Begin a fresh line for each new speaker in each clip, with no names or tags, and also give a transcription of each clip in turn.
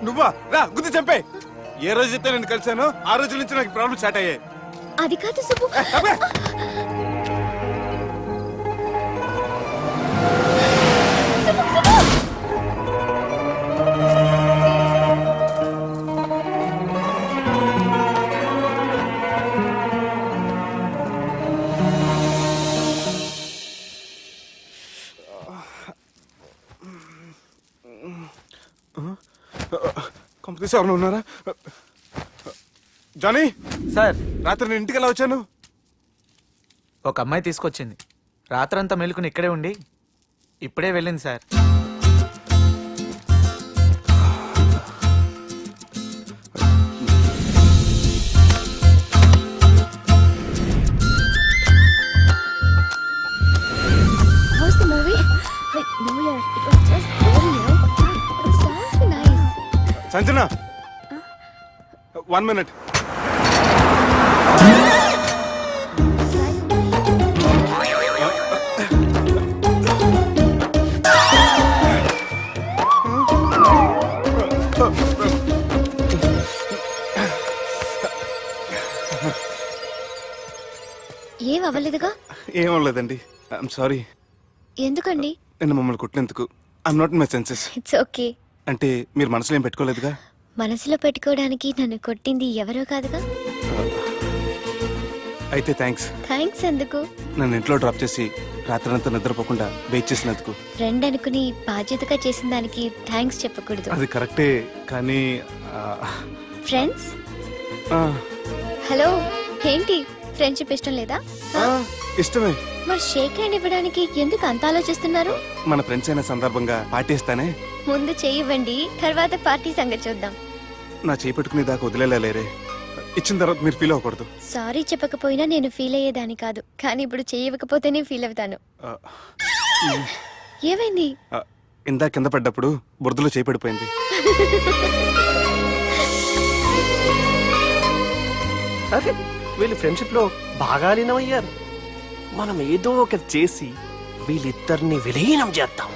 నువ్వా రా గుద్ది చంపే. ఏ రోజైతే నేను కలిసానో ఆ రోజు నుంచి నాకు ప్రాబ్లం స్టార్ట్ అయ్యాయి.
అది కాదు సుబ్బు.
కంపెనీస్ ఎవరైనా ఉన్నారా? జానీ
సార్,
రాత్రి నేను ఇంటికి ఎలా వచ్చాను?
ఒక అమ్మాయి తీసుకొచ్చింది. రాత్రంతా మెలుకుని ఇక్కడే ఉండి ఇప్పుడే వెళ్ళింది sir.
How's the movie? Like, no, yeah, it was just boring, you know. It sounds nice.
Sanjana 1 minute.
ఏం అవ్వలేదుగా?
ఏం లేదండి. I'm sorry.
ఎందుకండి?
నేను మమ్మల్ని కొట్టినందుకు I'm not in my senses.
It's okay.
అంటే మీరు మనసులో ఏం పెట్టుకోలేదుగా?
మనసులో పెట్టుకోవడానికి నన్ను కొట్టింది ఎవరో కాదుగా.
అయితే థ్యాంక్స్.
థ్యాంక్స్ ఎందుకు?
నన్ను ఇంట్లో డ్రాప్ చేసి రాత్రంతా నిద్రపోకుండా వెయిట్ చేసినందుకు.
ఫ్రెండ్ అనుకుని బాధ్యతగా చేసిన దానికి థ్యాంక్స్ చెప్పకూడదు.
అది కరెక్టే కానీ
ఫ్రెండ్స్ హలో, ఏంటి ఫ్రెండ్షిప్ ఇష్టం లేదా?
ఇష్టమే.
మరి షేక్ హ్యాండ్ ఇవ్వడానికి ఎందుకు అంత ఆలోచిస్తున్నారు?
మన ఫ్రెండ్స్ అయిన సందర్భంగా పార్టీ ఇస్తానే.
ముందు చేయివ్వండి, తర్వాత పార్టీ సంగతి చూద్దాం.
నా చేయి పెట్టుకునే దాకా వదిలేలేరే. ఇచ్చిన తర్వాత మీరు ఫీల్ అవ్వకూడదు.
సారీ చెప్పకపోయినా నేను ఫీల్ అయ్యేదాన్ని కాదు, కానీ ఇప్పుడు చేయకపోతేనే ఫీల్ అవుతాను. ఏమైంది?
ఇందా కింద పడ్డప్పుడు బురదలో చేయి పడిపోయింది.
అరే, వీళ్ళు ఫ్రెండ్షిప్ లో బాగా లీనమయ్యారు. మనం ఏదో ఒకటి చేసి వీళ్ళిద్దరిని విలీనం చేద్దాం.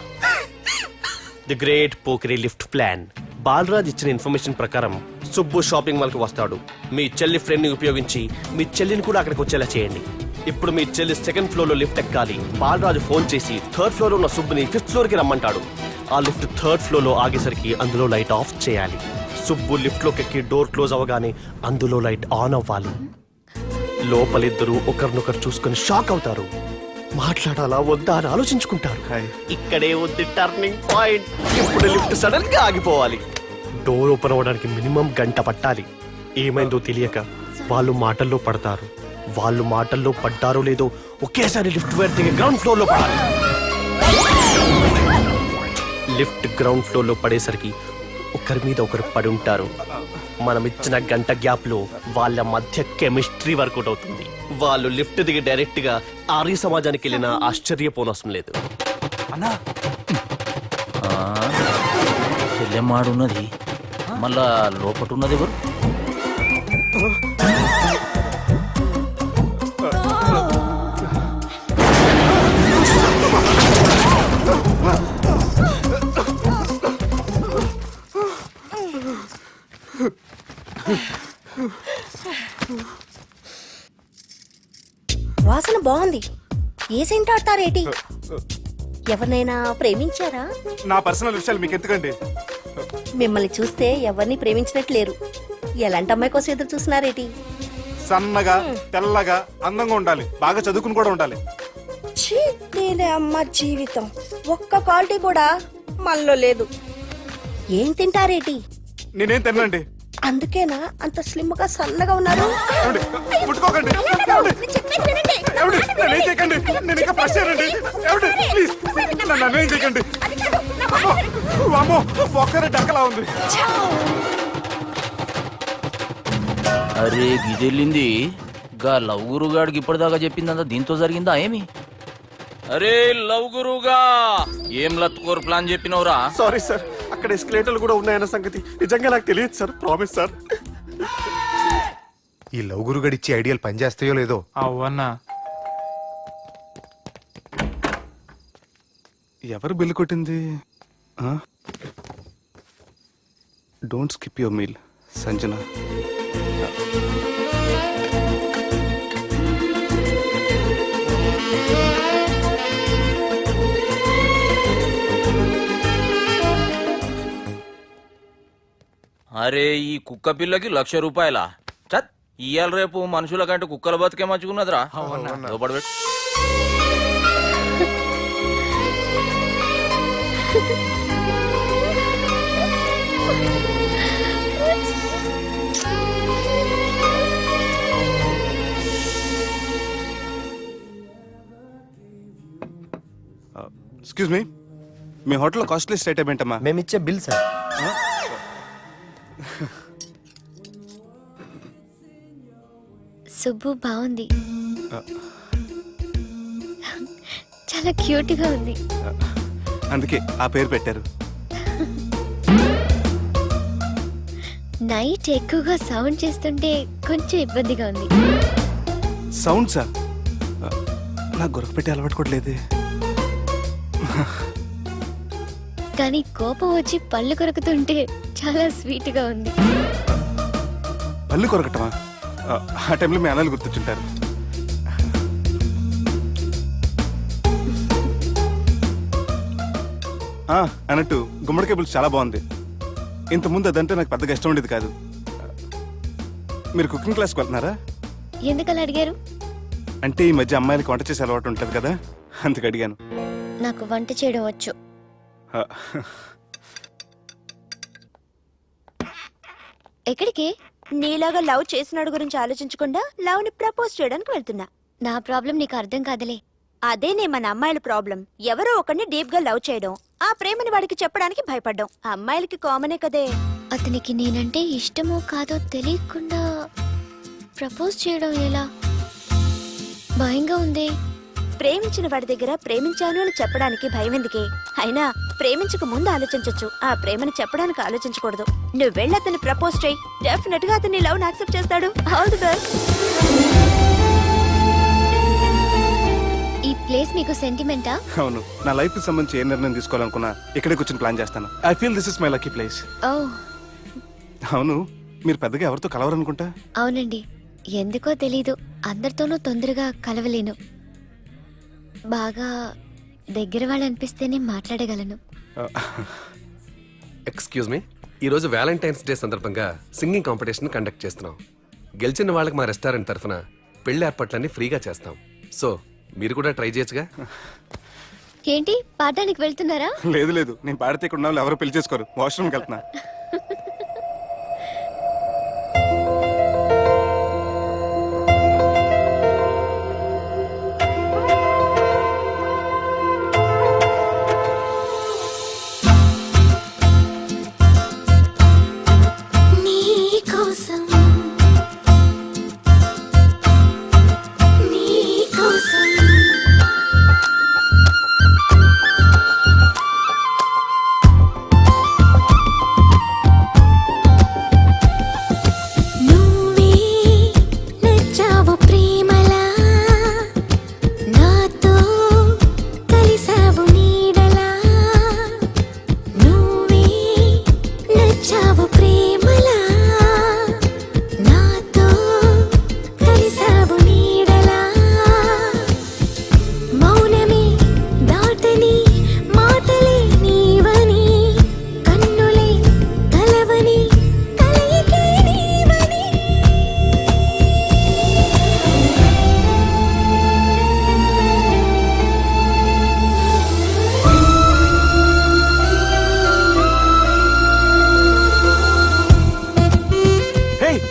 ది గ్రేట్ పోకరీ లిఫ్ట్ ప్లాన్. బాలరాజ్ ఇచ్చిన ఇన్ఫర్మేషన్ ప్రకారం సుబ్బు షాపింగ్ మాల్ కి వస్తాడు. మీ చెల్లి ఫ్రెండ్ ని ఉపయోగించి మీ చెల్లిని కూడా అక్కడికి వచ్చేలా చేయండి. ఇప్పుడు మీ చెల్లి 2nd ఫ్లోర్ లో లిఫ్ట్ ఎక్కాలి. బాలరాజు ఫోన్ చేసి 3rd ఫ్లోర్ లో ఉన్న సుబ్బుని 5th ఫ్లోర్ కి రమ్మంటాడు. ఆ లిఫ్ట్ 3rd ఫ్లోర్ లో ఆగేసరికి అందులో లైట్ ఆఫ్ చేయాలి. సుబ్బు లిఫ్ట్ లోకి ఎక్కి డోర్ క్లోజ్ అవగానే అందులో లైట్ ఆన్ అవ్వాలి. లోపలిద్దరూ ఒకరినొకరు చూసుకుని షాక్ అవుతారు. మాట్లాడాలా వద్దా అని ఆలోచించుకుంటారు. ఇక్కడే ఉంది టర్నింగ్ పాయింట్. ఇప్పుడు లిఫ్ట్ సడన్ గా ఆగిపోవాలి. డోర్ ఓపెన్ అవ్వడానికి మినిమం గంట పట్టాలి. ఏమైందో తెలియక వాళ్ళు మాటల్లో పడతారు. వాళ్ళు మాటల్లో పడ్డారో లేదో ఒకేసారి లిఫ్ట్ దిగి గ్రౌండ్ ఫ్లోర్ లో పడాలి. లిఫ్ట్ గ్రౌండ్ ఫ్లోర్ లో పడేసరికి ఒకరి మీద ఒకరు పడి ఉంటారు. మనం ఇచ్చిన గంట గ్యాప్ లో వాళ్ళ మధ్య కెమిస్ట్రీ వర్కౌట్ అవుతుంది. వాళ్ళు లిఫ్ట్ దిగి డైరెక్ట్ గా ఆర్య సమాజానికి వెళ్ళిన ఆశ్చర్యపోనవసరం లేదు.
అన్నా చెల్లెమ్మాడున్నది, మళ్ళా లోపటున్నది ఎవరు?
వాసన బాగుంది. ఏ సెంట్ ఆడతారేటి? ఎవరినైనా ప్రేమించారా?
నా పర్సనల్ విషయాలు మీకు ఎందుకండి?
మిమ్మల్ని చూస్తే ఎవరిని ప్రేమించినట్టు లేరు. ఎలాంటి అమ్మాయి కోసం ఎదురు చూస్తున్నారేటి?
సన్నగా తెల్లగా అందంగా ఉండాలి, బాగా చదువుకుని కూడా ఉండాలి.
ఛీ, నేనే అమ్మ జీవితం ఒక్క క్వాలిటీ కూడా మనలో లేదు. ఏం తింటారేటి?
నేనేం తినండి.
అందుకేనా అంత స్లిమ్ గా సన్నగా ఉన్నారు?
ముట్టుకోకండి. నేనేం చేయకండి. నేను ఇంకా ఫ్రెష్ అయ్యానండి. ప్లీజ్ నన్ను ఏం చేయకండి. వామో, ఒక్కరే డక్కలా ఉంది.
అరే గిదెళ్ళింది గా లవ్ గురుగాడికి ఇప్పటిదాకా చెప్పిందంతా దీంతో జరిగిందా ఏమి? అరే లవ్ గురుగా ఏం లత్కోర్ ప్లాన్ చెప్పినవురా?
సారీ సార్, అక్కడ ఎస్కలేటర్లు కూడా ఉన్నాయన్న సంగతి నిజంగా నాకు తెలియదు సార్. Promise sir.
ఈ లవ్ గురుగడిచ్చే ఐడియాలు పనిచేస్తాయో లేదో.
అవ్వన్నా
ఎవరు బిల్లు కొట్టింది? Don't skip your meal Sanjana.
అరే ఈ కుక్క పిల్లకి 1,00,000 రూపాయల చత్ ఇయ్యాల రేపు మనుషుల కంటే కుక్కల బతికే మంచుకున్నదిరా లోపడబెట్టు.
ఎక్స్క్యూజ్ మీ, మీ హోటల్లో కాస్ట్లీ ఐటమ్ ఏంటమ్మా?
మేమిచ్చే బిల్ సార్.
సుబ్బు బాగుంది, చాలా క్యూట్ గా ఉంది.
అందుకే ఆ పేరు పెట్టారు.
నైట్ ఎక్కువగా సౌండ్ చేస్తుంటే కొంచెం ఇబ్బందిగా ఉంది.
సౌండ్సా? నాకు గొరక పెట్టి అలవాటు కూడా లేదే.
కానీ కోపం వచ్చి పళ్ళు కొరుకుతుంటే చాలా స్వీట్ గా ఉంది.
పళ్ళు కొరకటమా? ఆ టైంలో మీ అన్నలు గుర్తొచ్చుంటారు. అన్నట్టు గుమ్మడికాయ పులుసు చాలా బాగుంది. ఇంతకుముందు అదంటే నాకు పెద్దగా ఇష్టం ఉండేది కాదు. మీరు కుకింగ్ క్లాస్కి వెళ్తున్నారా?
ఎందుకలా అడిగారు?
అంటే ఈ మధ్య అమ్మాయిలకి వంట చేసే అలవాటు ఉంటుంది కదా, అందుకు అడిగాను.
నాకు వంట చేయడం వచ్చు.
ఆ,
ఎక్కడికి?
నీలాగా లవ్ చేసినాడు గురించి ఆలోచించకుండా లవ్ ని ప్రపోజ్ చేయడానికి వెళ్తున్నా.
నా ప్రాబ్లం నీకు అర్థం కాదులే.
అదేనే మన అమ్మాయిల ప్రాబ్లం. ఎవరో ఒకరిని డీప్ గా లవ్ చేయడం, ఆ ప్రేమని వాడికి చెప్పడానికి భయపడ్డం అమ్మాయిలకి కామనే కదే.
అతనికి నేనంటే ఇష్టమో కాదో తెలియకుండా ప్రపోజ్ చేయడం ఎలా? భయంగా ఉంది.
ప్రేమించిన వాడి దగ్గర ప్రేమించాను అని చెప్పడానికి భయం ఎందుకే? అయినా ప్రేమించక ముందు ఆలోచించొచ్చు, ఆ ప్రేమని చెప్పడానికి ఆలోచించకూడదు. నువ్వు వెళ్ళి అతన్ని ప్రపోజ్ చేయి, డెఫినెట్ గా అతన్ని లవ్ యాక్సెప్ట్ చేస్తాడు. All the best.
ఈ ప్లేస్ మీకు సెంటిమెంటా?
అవును, నా లైఫ్ కి సంబంధించి ఏ నిర్ణయం తీసుకోవాలనుకున్నా ఇక్కడే కూర్చొని ప్లాన్ చేస్తాను. I feel this is my lucky place.
ఓ
అవును, మీరు పెద్దగా ఎవరితో కలవరనుకుంటా?
అవునండి, ఎందుకో తెలీదు, అందరితోనూ తొందరగా కలవలేను. బాగా దగ్గర వాళ్ళు అనిపిస్తేనే మాట్లాడగలను.
ఎక్స్క్యూజ్ మీ, ఈరోజు వ్యాలంటైన్స్ డే సందర్భంగా సింగింగ్ కాంపిటీషన్ కండక్ట్ చేస్తున్నాం. గెలిచిన వాళ్ళకి మా రెస్టారెంట్ తరఫున పెళ్లి ఏర్పాట్లన్నీ ఫ్రీగా చేస్తాం. సో మీరు కూడా ట్రై చేయొచ్చుగా.
ఏంటి పాడడానికి వెళ్తున్నారా?
లేదు లేదు, నేను పాడితే ఇక్కడ ఉన్న వాళ్ళు ఎవరో పెళ్లి చేసుకోరు. వాష్రూమ్కి వెళ్తున్నా.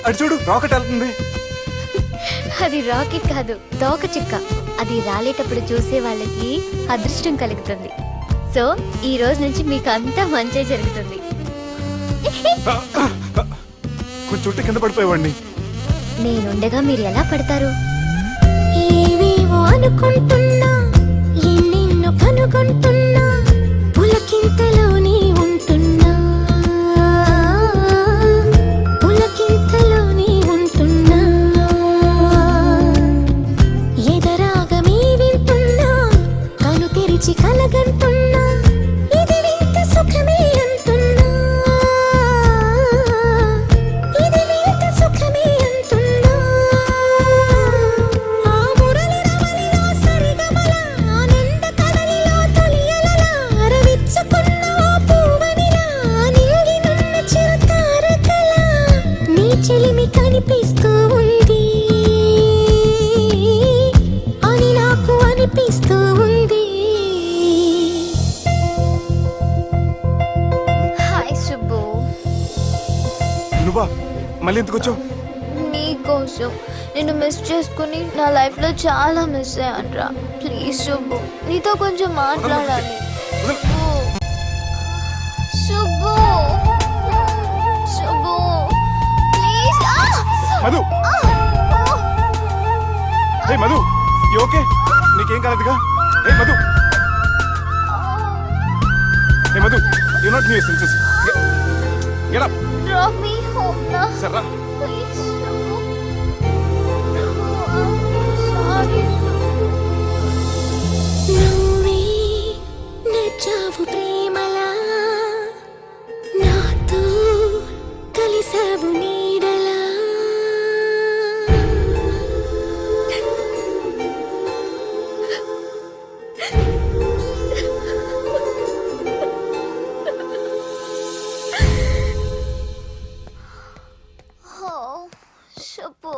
అటు చూడు, రాకెట్ వెళ్తుంది.
అది రాకెట్ కాదు, తోక చుక్క. అది రాలేటప్పుడు చూసే వాళ్ళకి అదృష్టం కలుగుతుంది. సో ఈ రోజు నుంచి మీకు అంతా మంచి జరుగుతుంది.
కొంచెం చుట్టూ కింద పడిపోయేవాడిని.
నేనుండగా మీరు ఎలా పడతారు?
ఏవేవో అనుకుంటున్నా, ఎన్నెన్నో కనుగొంటున్నా, పులకింతలోనే ఉంటున్నా, పులకింతలోనే ఉంటున్నా, ఎదరాగమే వింటున్నా, కను తెరిచి కలగంటున్నా, ఇది వింత సుఖమే అంటున్నా.
మళ్ళీ ఎందుకు వచ్చావు?
నీకోసం నిన్ను మిస్ చేసుకుని నా లైఫ్ లో చాలా మిస్ అయ్యానురా. ప్లీజ్ శుభు, నీతో కొంచెం మాట్లాడాలి. Shubhu, Shubhu, please.
Madhu, hey Madhu, you okay? నీకేం కాలేదుగా? Hey Madhu, hey Madhu, you not new senses. Get up.
Drop me home now.
సర్రా.
Please, Shubhu. Sorry,
నువ్వే నచ్చావు ప్రేమలా, నాతో కలిసావు నీడలా.
Oh, Shubhu.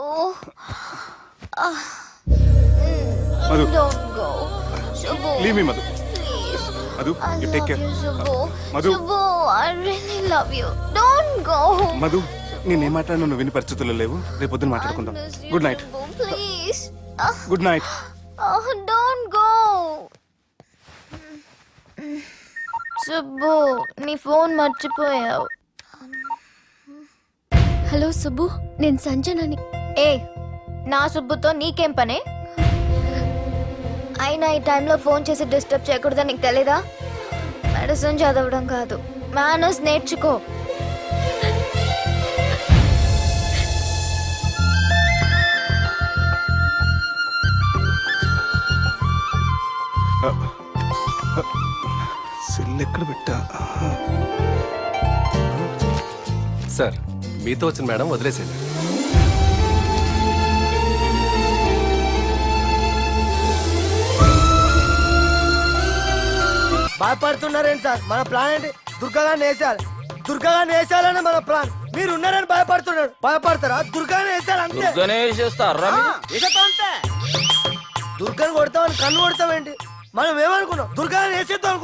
Madhu,
Don't go. Shubhu.
Leave me Madhu.
Please.
Madhu,
I
you take
love
care.
you, Shubhu.
Madhu.
Shubhu, I really love you. Don't go.
Madhu, నేనేం మాట్లాడినా నువ్వు విని పరిస్థితుల్లో లేవు. రేపు పొద్దున మాట్లాడుకుందాం.
I miss you,
good night.
Shubhu. Please.
Good night.
Don't go. Subbu, నీ ఫోన్ మర్చిపోయావు. హలో సుబ్బు, నేను సంజనని. ఏ, నా సుబ్బుతో నీకేం పనే? అయినా ఈ టైంలో ఫోన్ చేసి డిస్టర్బ్ చేయకూడదని నీకు తెలీదా? మెడిసిన్ చదవడం కాదు, మేనర్స్ నేర్చుకో.
సెల్ ఎక్కడ పెట్టా?
సార్, మీతో వచ్చిన మేడం వదిలేసేయండి.
భయపడుతున్నారేంటి సార్? మన ప్లాన్ ఏంటి? దుర్గాగాన్ని వేసేయాలి. దుర్గాగాన్ని వేసేయాలని మన ప్లాన్. మీరు ఉన్నారని భయపడుతున్నాడు. భయపడతారా? దుర్గాని వేసేయాలి అంతే.
దుర్గనే చేస్తారా?
వేసేద్దాం అంతే. దుర్గాని కొడతామని కన్ను కొడతామేంటి? మనం ఏమనుకున్నాం? దుర్గాని వేసేద్దాం